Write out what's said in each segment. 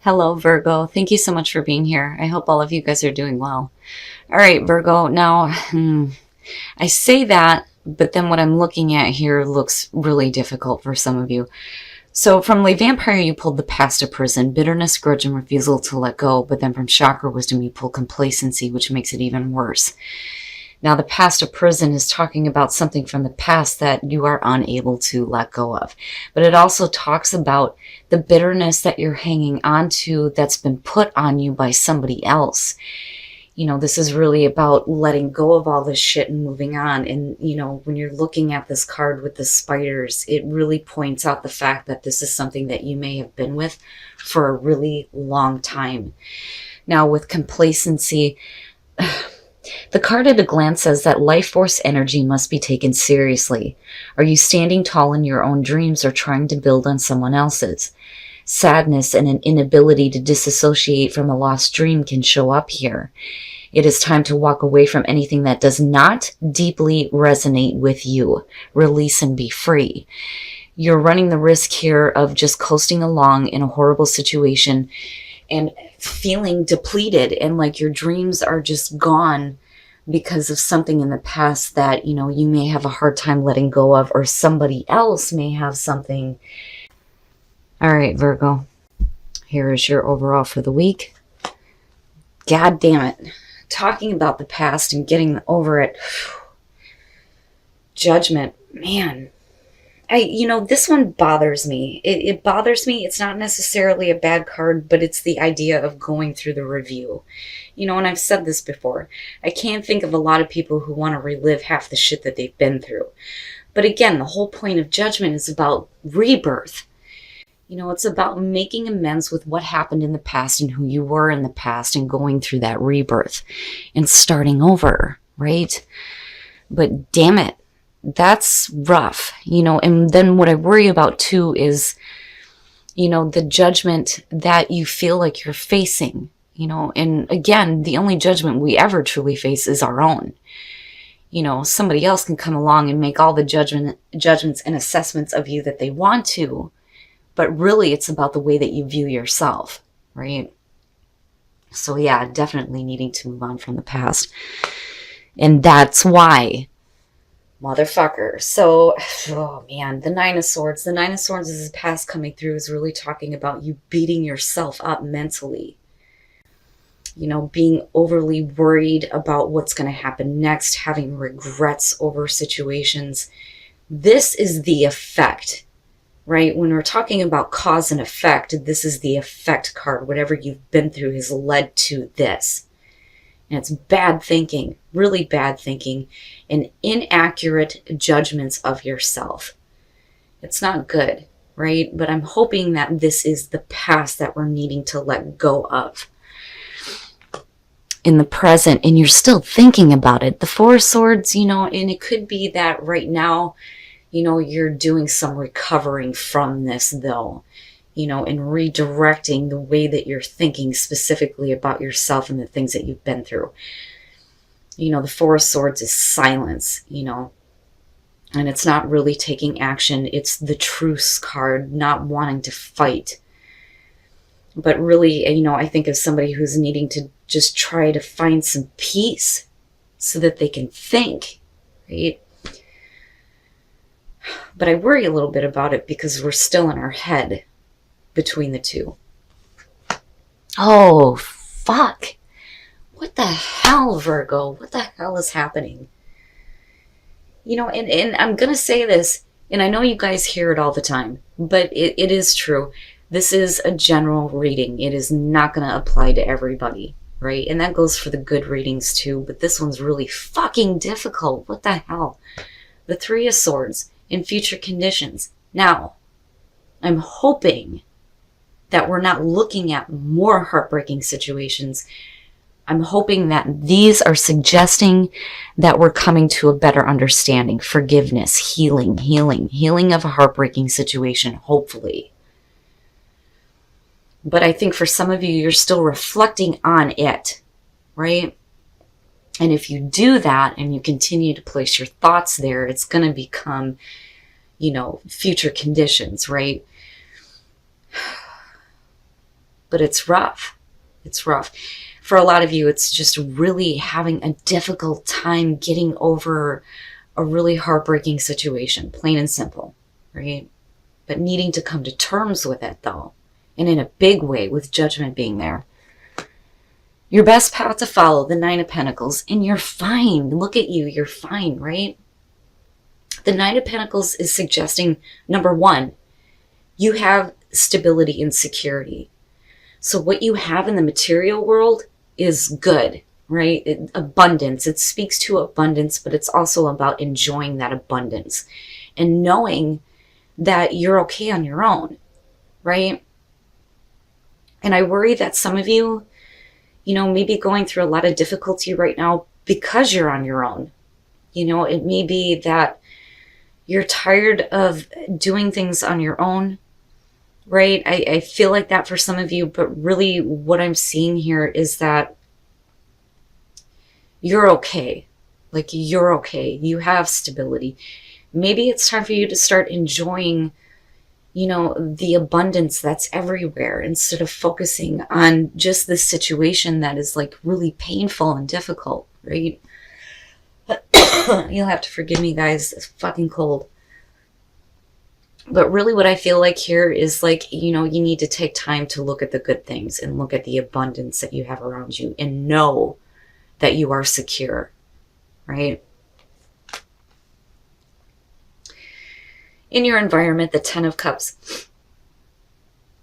Hello, Virgo. Thank you so much for being here. I hope all of you guys are doing well. All right, Virgo. Now, I say that, but then what I'm looking at here looks really difficult for some of you. So from Lay Vampire, you pulled the past of prison, bitterness, grudge, and refusal to let go. But then from Chakra Wisdom, you pull complacency, which makes it even worse. Now, the past of prison is talking about something from the past that you are unable to let go of. But it also talks about the bitterness that you're hanging on to that's been put on you by somebody else. You know, this is really about letting go of all this shit and moving on. And, you know, when you're looking at this card with the spiders, it really points out the fact that this is something that you may have been with for a really long time. Now, with complacency, the card at a glance says that life force energy must be taken seriously. Are you standing tall in your own dreams or trying to build on someone else's? Sadness and an inability to disassociate from a lost dream can show up here. It is time to walk away from anything that does not deeply resonate with you. Release and be free. You're running the risk here of just coasting along in a horrible situation and feeling depleted and like your dreams are just gone because of something in the past that, you know, you may have a hard time letting go of, or somebody else may have something. All right, Virgo, here is your overall for the week. God damn it. Talking about the past and getting over it. Judgment, man. This one bothers me. It bothers me. It's not necessarily a bad card, but it's the idea of going through the review. You know, and I've said this before. I can't think of a lot of people who want to relive half the shit that they've been through. But again, the whole point of Judgment is about rebirth. You know, it's about making amends with what happened in the past and who you were in the past and going through that rebirth and starting over, right? But damn it. That's rough, you know, and then what I worry about too is, you know, the judgment that you feel like you're facing, you know, and again, the only judgment we ever truly face is our own. You know, somebody else can come along and make all the judgments and assessments of you that they want to, but really it's about the way that you view yourself, right? So yeah, definitely needing to move on from the past. And that's why, motherfucker. So, oh man, the Nine of Swords. The Nine of Swords is the past coming through is really talking about you beating yourself up mentally. You know, being overly worried about what's going to happen next, having regrets over situations. This is the effect, right? When we're talking about cause and effect, this is the effect card. Whatever you've been through has led to this. And it's bad thinking, really bad thinking, and inaccurate judgments of yourself. It's not good, right? But I'm hoping that this is the past that we're needing to let go of in the present, and you're still thinking about it. The Four of Swords, you know, and it could be that right now, you know, you're doing some recovering from this though. You know, and redirecting the way that you're thinking specifically about yourself and the things that you've been through. You know, the Four of Swords is silence, you know, and it's not really taking action. It's the truce card, not wanting to fight. But really, you know, I think of somebody who's needing to just try to find some peace so that they can think, right? But I worry a little bit about it because we're still in our head between the two. Oh, fuck. What the hell, Virgo? What the hell is happening? You know, and I'm going to say this, and I know you guys hear it all the time, but it is true. This is a general reading. It is not going to apply to everybody, right? And that goes for the good readings too, but this one's really fucking difficult. What the hell? The Three of Swords in future conditions. Now, I'm hoping that we're not looking at more heartbreaking situations. I'm hoping that these are suggesting that we're coming to a better understanding, forgiveness, healing of a heartbreaking situation, hopefully. But I think for some of you, you're still reflecting on it, right? And if you do that and you continue to place your thoughts there, it's going to become, you know, future conditions, right? but it's rough. It's rough. For a lot of you, it's just really having a difficult time getting over a really heartbreaking situation, plain and simple, right? But needing to come to terms with it, though, and in a big way, with Judgment being there. Your best path to follow, the Nine of Pentacles, and you're fine. Look at you, you're fine, right? The Nine of Pentacles is suggesting, number one, you have stability and security. So what you have in the material world is good, right? Abundance. It speaks to abundance, but it's also about enjoying that abundance and knowing that you're okay on your own, right? And I worry that some of you, may be going through a lot of difficulty right now because you're on your own. It may be that you're tired of doing things on your own, right? I feel like that for some of you, but really what I'm seeing here is that you're okay. Like, you're okay. You have stability. Maybe it's time for you to start enjoying, the abundance that's everywhere instead of focusing on just this situation that is like really painful and difficult, right? You'll have to forgive me, guys. It's fucking cold. But really what I feel like here is like, you need to take time to look at the good things and look at the abundance that you have around you and know that you are secure, right? In your environment, the Ten of Cups,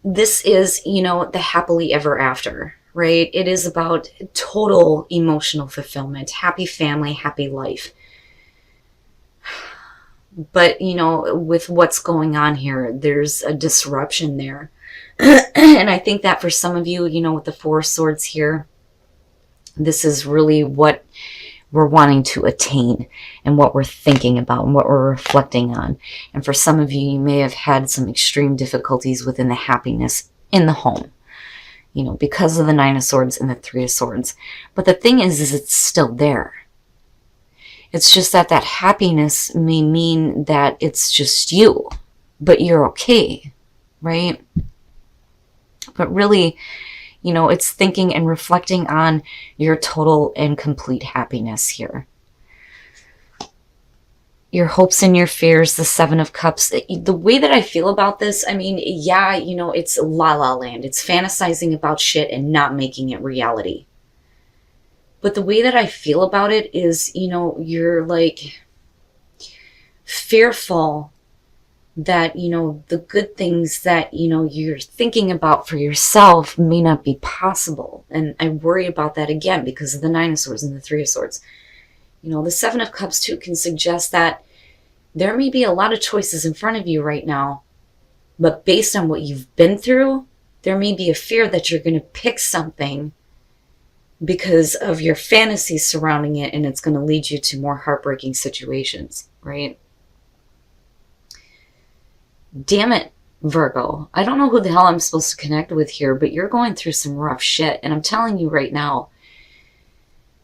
this is, the happily ever after, right? It is about total emotional fulfillment, happy family, happy life. But, with what's going on here, there's a disruption there. And I think that for some of you, with the Four of Swords here, this is really what we're wanting to attain and what we're thinking about and what we're reflecting on. And for some of you, you may have had some extreme difficulties within the happiness in the home, because of the Nine of Swords and the Three of Swords. But the thing is it's still there. It's just that happiness may mean that it's just you, but you're okay, right? But really, it's thinking and reflecting on your total and complete happiness here. Your hopes and your fears, the Seven of Cups. The way that I feel about this, yeah, it's la la land. It's fantasizing about shit and not making it reality. But the way that I feel about it is, you're like fearful that, the good things that, you're thinking about for yourself may not be possible. And I worry about that again because of the Nine of Swords and the Three of Swords. The Seven of Cups too can suggest that there may be a lot of choices in front of you right now, but based on what you've been through, there may be a fear that you're going to pick something because of your fantasies surrounding it, and it's going to lead you to more heartbreaking situations, right? Damn it, Virgo. I don't know who the hell I'm supposed to connect with here, but you're going through some rough shit. And I'm telling you right now,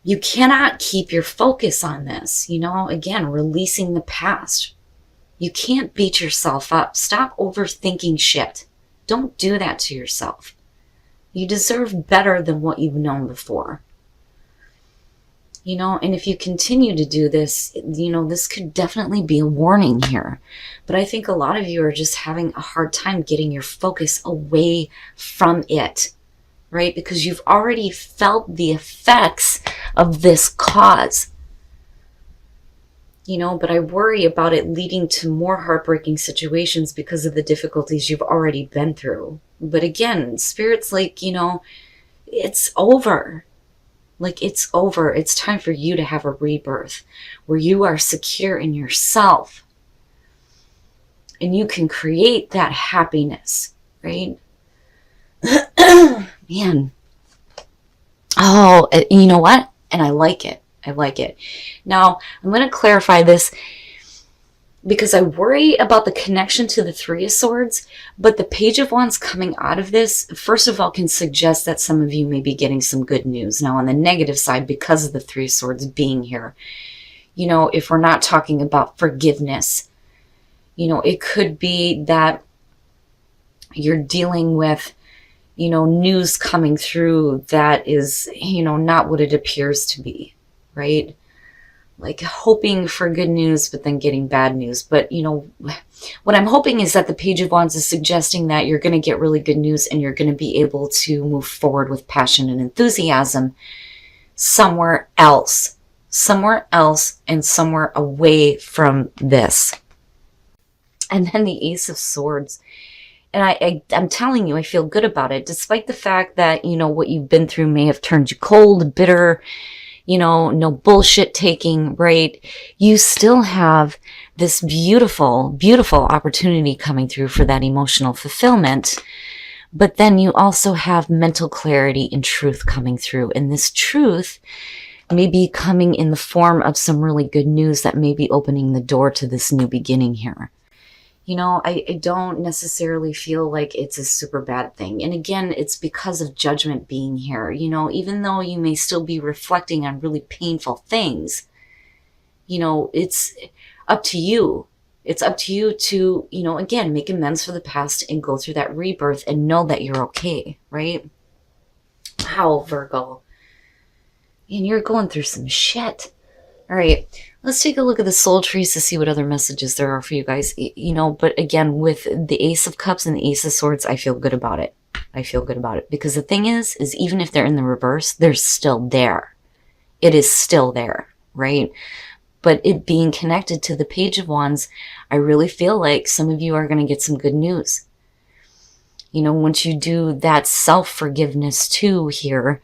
you cannot keep your focus on this. Again, releasing the past. You can't beat yourself up. Stop overthinking shit. Don't do that to yourself. You deserve better than what you've known before. And if you continue to do this, this could definitely be a warning here. But I think a lot of you are just having a hard time getting your focus away from it, right? Because you've already felt the effects of this cause. But I worry about it leading to more heartbreaking situations because of the difficulties you've already been through. But again, Spirit's like, it's over. Like, it's over. It's time for you to have a rebirth where you are secure in yourself and you can create that happiness, right? Man. Oh, you know what? And I like it. I like it. Now, I'm going to clarify this because I worry about the connection to the Three of Swords, but the Page of Wands coming out of this, first of all, can suggest that some of you may be getting some good news. Now, on the negative side, because of the Three of Swords being here, if we're not talking about forgiveness, it could be that you're dealing with, news coming through that is, not what it appears to be, right? Like hoping for good news, but then getting bad news. But, what I'm hoping is that the Page of Wands is suggesting that you're going to get really good news and you're going to be able to move forward with passion and enthusiasm somewhere else and somewhere away from this. And then the Ace of Swords. And I'm telling you, I feel good about it, despite the fact that, what you've been through may have turned you cold, bitter, no bullshit taking, right? You still have this beautiful, beautiful opportunity coming through for that emotional fulfillment. But then you also have mental clarity and truth coming through. And this truth may be coming in the form of some really good news that may be opening the door to this new beginning here. I don't necessarily feel like it's a super bad thing. And again, it's because of judgment being here. Even though you may still be reflecting on really painful things, it's up to you. It's up to you to, again, make amends for the past and go through that rebirth and know that you're okay, right? Wow, Virgo. And you're going through some shit. All right, let's take a look at the soul trees to see what other messages there are for you guys. But again, with the Ace of Cups and the Ace of Swords, I feel good about it. I feel good about it. Because the thing is even if they're in the reverse, they're still there. It is still there, right? But it being connected to the Page of Wands, I really feel like some of you are going to get some good news. Once you do that self-forgiveness too here,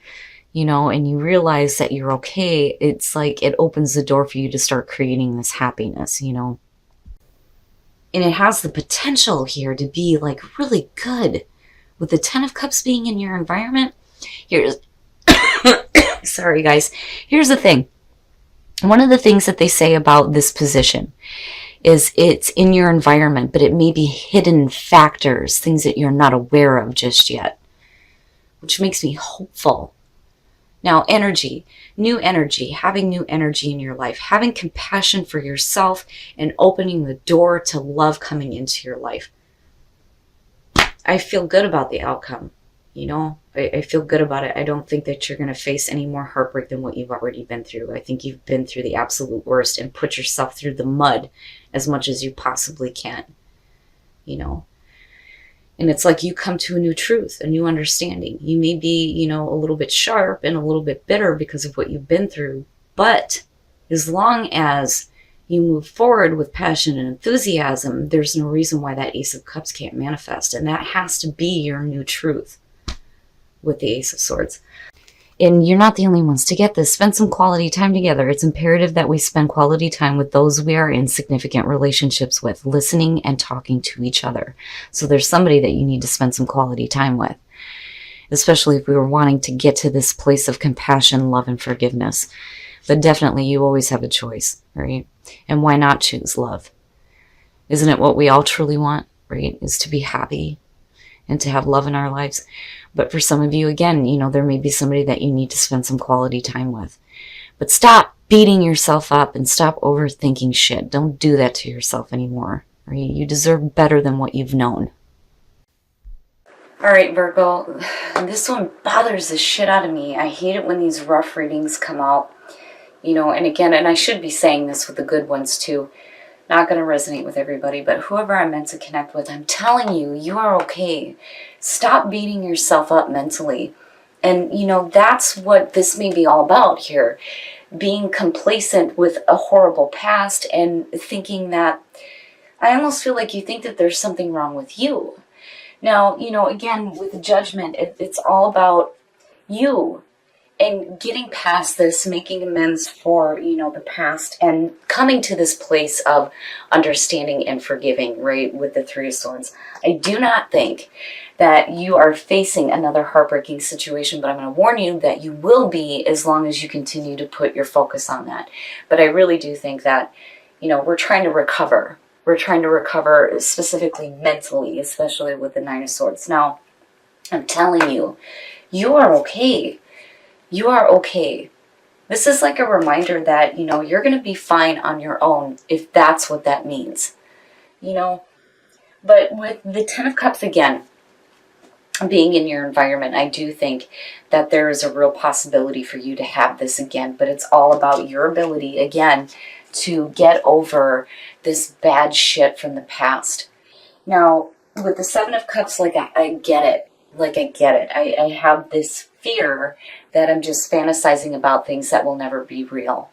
and you realize that you're okay, it's like it opens the door for you to start creating this happiness, And it has the potential here to be like really good. With the Ten of Cups being in your environment, here's, sorry guys, here's the thing. One of the things that they say about this position is it's in your environment, but it may be hidden factors, things that you're not aware of just yet, which makes me hopeful. Now, energy, new energy, having new energy in your life, having compassion for yourself and opening the door to love coming into your life. I feel good about the outcome. I feel good about it. I don't think that you're going to face any more heartbreak than what you've already been through. I think you've been through the absolute worst and put yourself through the mud as much as you possibly can, And it's like you come to a new truth, a new understanding. You may be, a little bit sharp and a little bit bitter because of what you've been through. But as long as you move forward with passion and enthusiasm, there's no reason why that Ace of Cups can't manifest. And that has to be your new truth with the Ace of Swords. And you're not the only ones to get this. Spend some quality time together. It's imperative that we spend quality time with those we are in significant relationships with, listening and talking to each other. So there's somebody that you need to spend some quality time with, especially if we were wanting to get to this place of compassion, love, and forgiveness. But definitely you always have a choice, right? And why not choose love? Isn't it what we all truly want, right? Is to be happy and to have love in our lives. But for some of you, again, there may be somebody that you need to spend some quality time with. But stop beating yourself up and stop overthinking shit. Don't do that to yourself anymore. Right? You deserve better than what you've known. All right, Virgo, this one bothers the shit out of me. I hate it when these rough readings come out. And again, and I should be saying this with the good ones too. Not going to resonate with everybody, but whoever I'm meant to connect with, I'm telling you, you are okay. Stop beating yourself up mentally. And, that's what this may be all about here. Being complacent with a horrible past and thinking that, I almost feel like you think that there's something wrong with you. Now, again, with judgment, it's all about you. And getting past this, making amends for, the past and coming to this place of understanding and forgiving, right, with the Three of Swords. I do not think that you are facing another heartbreaking situation, but I'm going to warn you that you will be as long as you continue to put your focus on that. But I really do think that, we're trying to recover. We're trying to recover specifically mentally, especially with the Nine of Swords. Now, I'm telling you, you are okay. You are okay. This is like a reminder that, you're going to be fine on your own if that's what that means. But with the Ten of Cups again, being in your environment, I do think that there is a real possibility for you to have this again, but it's all about your ability, again, to get over this bad shit from the past. Now, with the Seven of Cups, like, I get it. Like, I get it. I have this fear that I'm just fantasizing about things that will never be real.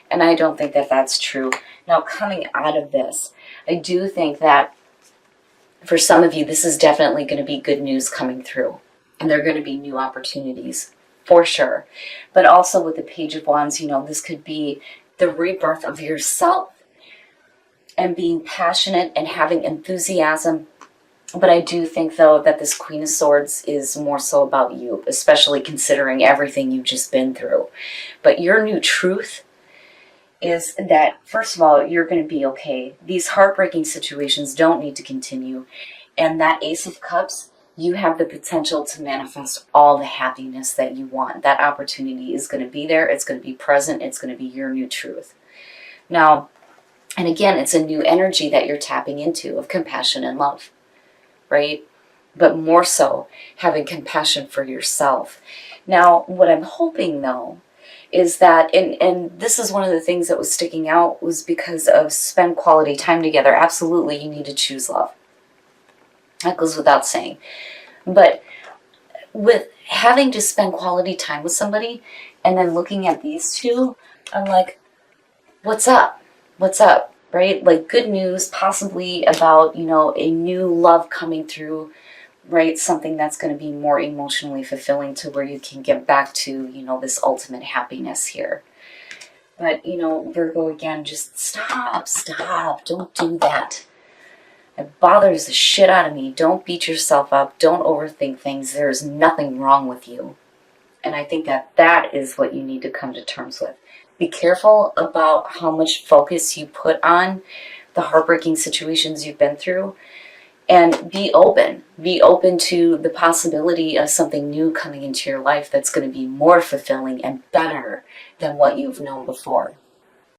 And I don't think that that's true. Now, coming out of this, I do think that for some of you, this is definitely going to be good news coming through. And there are going to be new opportunities, for sure. But also with the Page of Wands, you know, this could be the rebirth of yourself and being passionate and having enthusiasm. But I do think, though, that this Queen of Swords is more so about you, especially considering everything you've just been through. But your new truth is that, first of all, you're going to be okay. These heartbreaking situations don't need to continue. And that Ace of Cups, you have the potential to manifest all the happiness that you want. That opportunity is going to be there. It's going to be present. It's going to be your new truth. Now, and again, it's a new energy that you're tapping into of compassion and love, right? But more so, having compassion for yourself. Now, what I'm hoping, though, is that, and this is one of the things that was sticking out, was because of spend quality time together. Absolutely, you need to choose love. That goes without saying. But with having to spend quality time with somebody, and then looking at these two, I'm like, what's up? What's up? Right? Like, good news, possibly about, you know, a new love coming through, right? Something that's going to be more emotionally fulfilling to where you can get back to, you know, this ultimate happiness here. But, you know, Virgo, again, just stop. Don't do that. It bothers the shit out of me. Don't beat yourself up. Don't overthink things. There's nothing wrong with you. And I think that that is what you need to come to terms with. Be careful about how much focus you put on the heartbreaking situations you've been through. And be open. Be open to the possibility of something new coming into your life that's going to be more fulfilling and better than what you've known before.